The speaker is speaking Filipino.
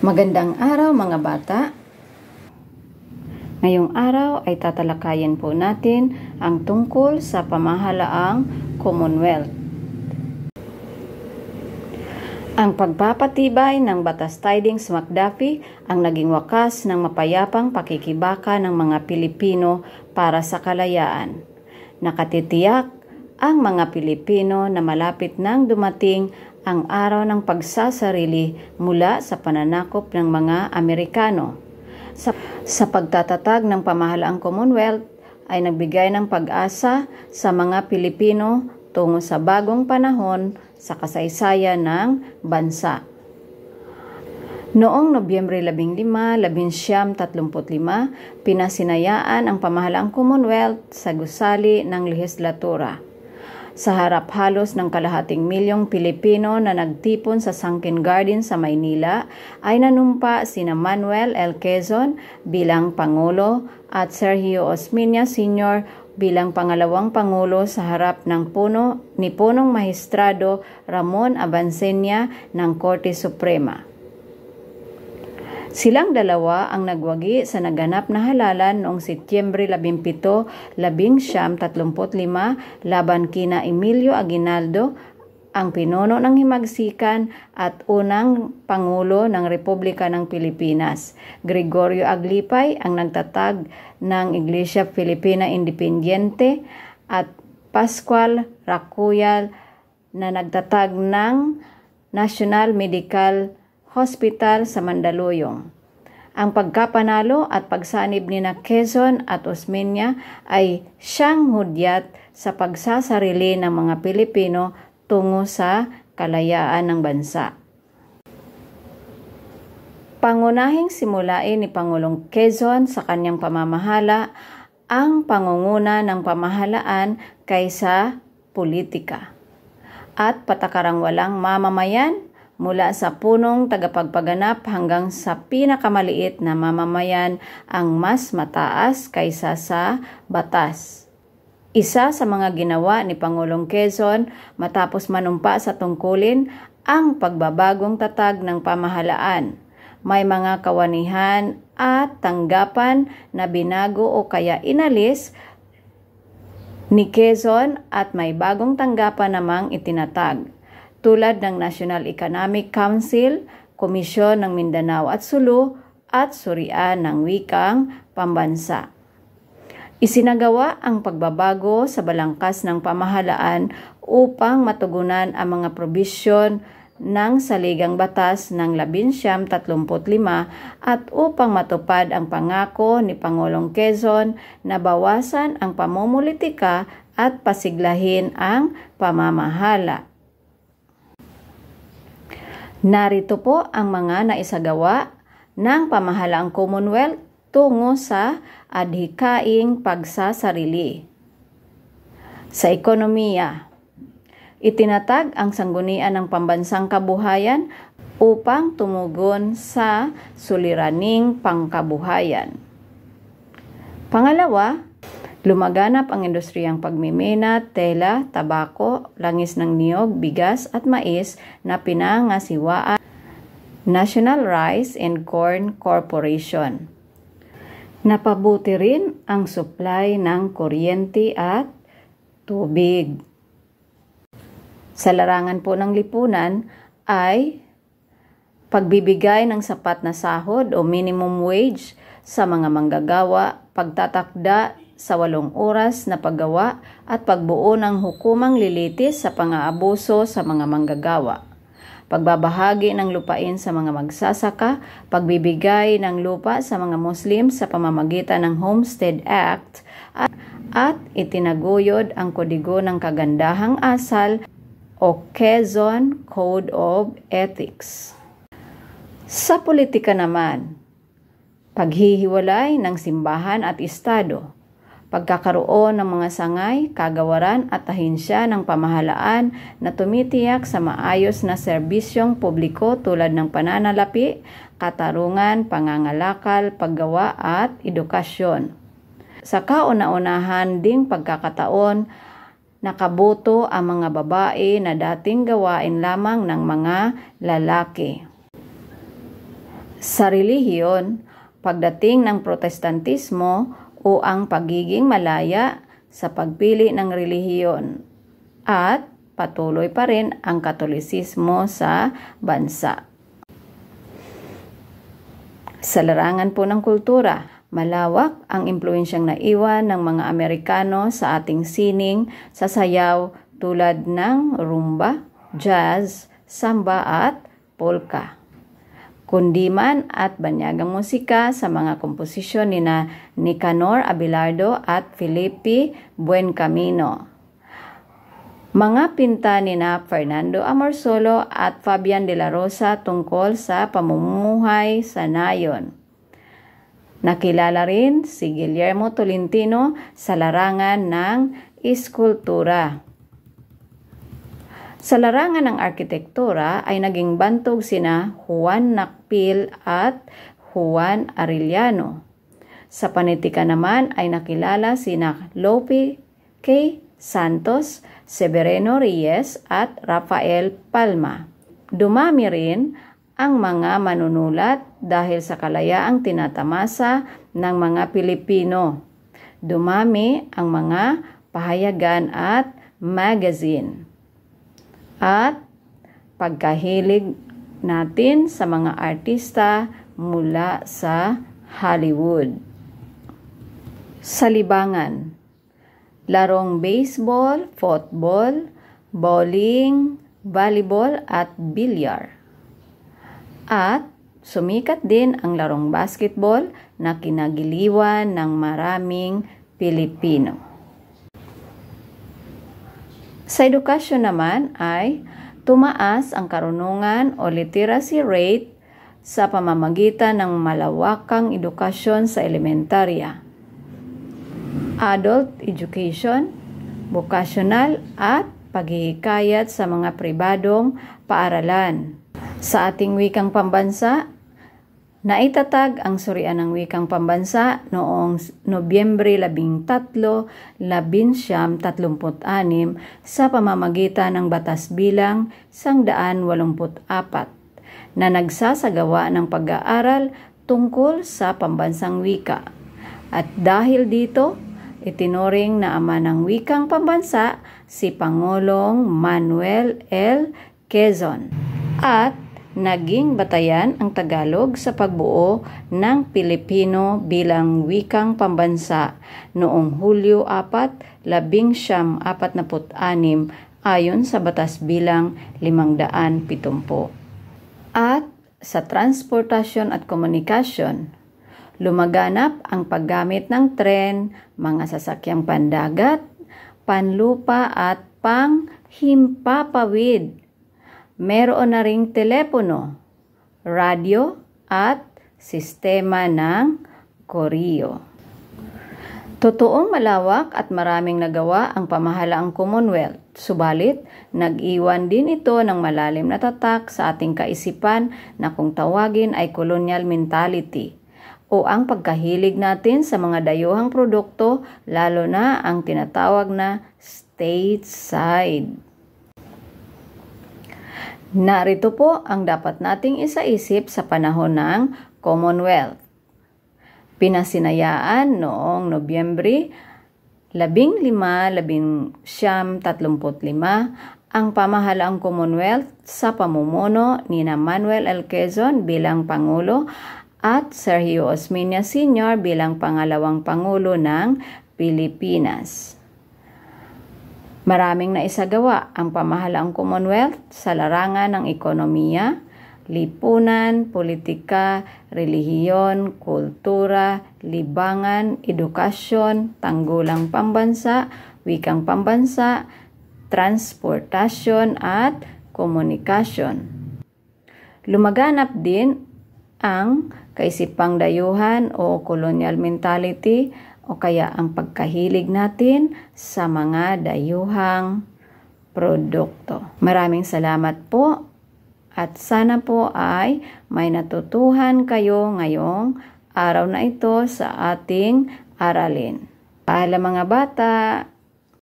Magandang araw mga bata. Ngayong araw ay tatalakayin po natin ang tungkol sa pamahalaang Commonwealth. Ang pagpapatibay ng Batas Tidings-McDuffie ang naging wakas ng mapayapang pakikibaka ng mga Pilipino para sa kalayaan. Nakatitiyak ang mga Pilipino na malapit nang dumating ang araw ng pagsasarili mula sa pananakop ng mga Amerikano. Sa pagtatatag ng pamahalaang Commonwealth ay nagbigay ng pag-asa sa mga Pilipino tungo sa bagong panahon sa kasaysayan ng bansa. Noong Nobyembre 15, 1935, pinasinayaan ang pamahalaang Commonwealth sa gusali ng lehislatura. Sa harap halos ng kalahating milyong Pilipino na nagtipon sa Sunken Garden sa Maynila, ay nanumpa sina Manuel L. Quezon bilang Pangulo at Sergio Osmeña Sr. bilang pangalawang Pangulo sa harap ng punong Mahistrado Ramon Abancenia ng Korte Suprema. Silang dalawa ang nagwagi sa naganap na halalan noong Setyembre 17, 1935 laban kina Emilio Aguinaldo, ang pinuno ng himagsikan at unang Pangulo ng Republika ng Pilipinas. Gregorio Aglipay ang nagtatag ng Iglesia Filipina Independiente at Pascual Racuyal na nagtatag ng National Medical Hospital sa Mandaluyong. Ang pagkapanalo at pagsanib ni Quezon at Osmeña ay siyang hudyat sa pagsasarili ng mga Pilipino tungo sa kalayaan ng bansa. Pangunahing simulain ni Pangulong Quezon sa kanyang pamamahala ang pangunguna ng pamahalaan kaysa politika at patakarang walang mamamayan mula sa punong tagapagpaganap hanggang sa pinakamaliit na mamamayan ang mas mataas kaysa sa batas. Isa sa mga ginawa ni Pangulong Quezon matapos manumpa sa tungkulin ang pagbabagong tatag ng pamahalaan. May mga kawanihan at tanggapan na binago o kaya inalis ni Quezon at may bagong tanggapan namang itinatag, tulad ng National Economic Council, Komisyon ng Mindanao at Sulu, at Surian ng Wikang Pambansa. Isinagawa ang pagbabago sa balangkas ng pamahalaan upang matugunan ang mga probisyon ng Saligang Batas ng 1935 at upang matupad ang pangako ni Pangulong Quezon na bawasan ang pamumulitika at pasiglahin ang pamamahala. Narito po ang mga naisagawa ng pamahalaang Commonwealth tungo sa adhikaing pagsasarili. Sa ekonomiya, itinatag ang sanggunian ng pambansang kabuhayan upang tumugon sa suliraning pangkabuhayan. Pangalawa, lumaganap ang industriyang pagmimina, tela, tabako, langis ng niyog, bigas at mais na pinangasiwaan National Rice and Corn Corporation. Napabuti rin ang supply ng kuryente at tubig. Sa larangan po ng lipunan ay pagbibigay ng sapat na sahod o minimum wage sa mga manggagawa, pagtatakda sa 8 oras na paggawa at pagbuo ng hukumang lilitis sa pang-aabuso sa mga manggagawa, pagbabahagi ng lupain sa mga magsasaka, pagbibigay ng lupa sa mga Muslim sa pamamagitan ng Homestead Act at itinaguyod ang Kodigo ng Kagandahang Asal o Quezon Code of Ethics. Sa politika naman, paghihiwalay ng simbahan at estado, pagkakaroon ng mga sangay, kagawaran at ahensya ng pamahalaan na tumitiyak sa maayos na serbisyong publiko tulad ng pananalapi, katarungan, pangangalakal, paggawa at edukasyon. Sa kauna-unahan ding pagkakataon, nakaboto ang mga babae na dating gawain lamang ng mga lalaki. Sa relihiyon, pagdating ng Protestantismo o ang pagiging malaya sa pagpili ng relihiyon at patuloy pa rin ang Katolisismo sa bansa. Sa larangan po ng kultura, malawak ang impluensyang naiwan ng mga Amerikano sa ating sining sa sayaw tulad ng rumba, jazz, samba at polka. Kundiman at banyagang musika sa mga komposisyon ni Nicanor Abelardo at Felipe Buencamino. Mga pinta ni Fernando Amorsolo at Fabian de la Rosa tungkol sa pamumuhay sa nayon. Nakilala rin si Guillermo Tolentino sa larangan ng iskultura. Sa larangan ng arkitektura ay naging bantog sina Juan Nakpil at Juan Arellano. Sa panitika naman ay nakilala sina Lope K. Santos, Severino Reyes at Rafael Palma. Dumami rin ang mga manunulat dahil sa kalayaang tinatamasa ng mga Pilipino. Dumami ang mga pahayagan at magazine. At pagkahilig natin sa mga artista mula sa Hollywood. Sa libangan, larong baseball, football, bowling, volleyball at bilyar. At sumikat din ang larong basketball na kinagiliwan ng maraming Pilipino. Sa edukasyon naman ay tumaas ang karunungan o literacy rate sa pamamagitan ng malawakang edukasyon sa elementarya, adult education, vocational at paghihikayat sa mga pribadong paaralan. Sa ating wikang pambansa, naitatag ang Surian ng Wikang Pambansa noong Nobyembre 13, 1936 sa pamamagitan ng Batas Bilang 184 na nagsasagawa ng pag-aaral tungkol sa pambansang wika. At dahil dito, itinuring na ama ng wikang pambansa si Pangulong Manuel L. Quezon at naging batayan ang Tagalog sa pagbuo ng Pilipino bilang wikang pambansa noong Hulyo 4, 1946 ayon sa Batas Bilang 570. At sa transportasyon at komunikasyon, lumaganap ang paggamit ng tren, mga sasakyang pandagat, panlupa at panghimpapawid. Meron na ring telepono, radyo at sistema ng koreo. Totoong malawak at maraming nagawa ang pamahalaang Commonwealth, subalit nag-iwan din ito ng malalim na tatak sa ating kaisipan na kung tawagin ay colonial mentality o ang pagkahilig natin sa mga dayuhang produkto, lalo na ang tinatawag na stateside. Narito po ang dapat nating isaisip sa panahon ng Commonwealth. Pinasinayaan noong Nobyembre 15, 1935 ang pamahalaang Commonwealth sa pamumuno ni Manuel L. Quezon bilang Pangulo at Sergio Osmeña Sr. bilang pangalawang Pangulo ng Pilipinas. Maraming naisagawa ang pamahalaang Commonwealth sa larangan ng ekonomiya, lipunan, politika, relihiyon, kultura, libangan, edukasyon, tanggulang pambansa, wikang pambansa, transportasyon at komunikasyon. Lumaganap din ang kaisipang dayuhan o colonial mentality o kaya ang pagkahilig natin sa mga dayuhang produkto. Maraming salamat po at sana po ay may natutuhan kayo ngayong araw na ito sa ating aralin. Paalam mga bata!